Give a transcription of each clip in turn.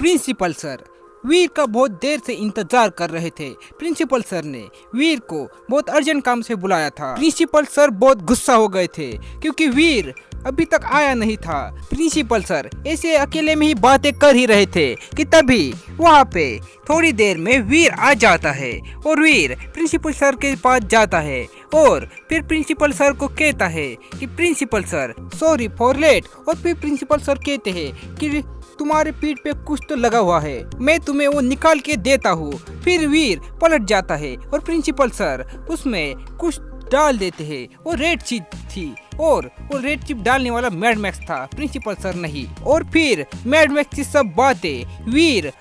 Principal sir वीर का बहुत देर से इंतजार कर रहे थे। प्रिंसिपल सर ने वीर को बहुत अर्जेंट काम से बुलाया था। प्रिंसिपल सर बहुत गुस्सा हो गए थे क्योंकि वीर अभी तक आया नहीं था। प्रिंसिपल सर ऐसे अकेले में ही बातें कर ही रहे थे कि तभी वहाँ पे थोड़ी देर में वीर आ जाता है और वीर प्रिंसिपल सर के पास जाता है और फिर प्रिंसिपल सर को कहता है कि principal sir sorry for late. और फिर प्रिंसिपल सर कहते हैं कि तुम्हारे पीठ पे कुछ तो लगा हुआ है, मैं तुम्हें वो निकाल के देता हूँ। फिर वीर पलट जाता है और प्रिंसिपल सर उसमें कुछ डाल देते हैं। वो रेड चिप थी और वो रेड चिप डालने वाला मैड मैक्स था, प्रिंसिपल सर नहीं। और फिर मैड मैक्स की सब बातें वीर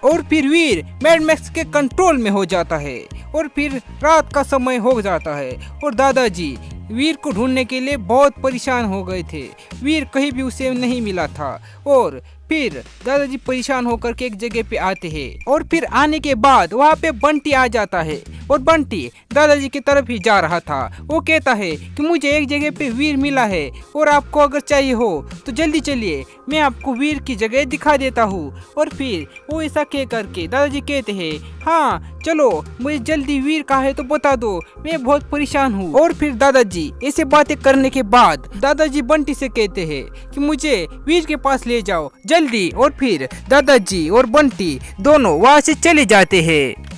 मैड मैक्स के कंट्रोल में हो जाता है और फिर रात का समय हो जाता है और दादाजी वीर को ढूंढने के लिए बहुत परेशान हो गए थे। वीर कहीं भी उसे नहीं मिला था और फिर दादाजी परेशान होकर के एक जगह पे आते हैं और फिर आने के बाद वहाँ पे बंटी आ जाता है और बंटी दादाजी की तरफ ही जा रहा था। वो कहता है कि मुझे एक जगह पे वीर मिला है और आपको अगर चाहिए हो तो जल्दी चलिए, मैं आपको वीर की जगह दिखा देता हूँ। और फिर वो ऐसा कह करके दादाजी कहते हैं हाँ चलो, मुझे जल्दी वीर कहाँ है तो बता दो, मैं बहुत परेशान हूँ। और फिर दादाजी ऐसे बातें करने के बाद दादाजी बंटी से कहते हैं कि मुझे वीर के पास ले जाओ जल्दी। और फिर दादाजी और बंटी दोनों वहाँ से चले जाते हैं।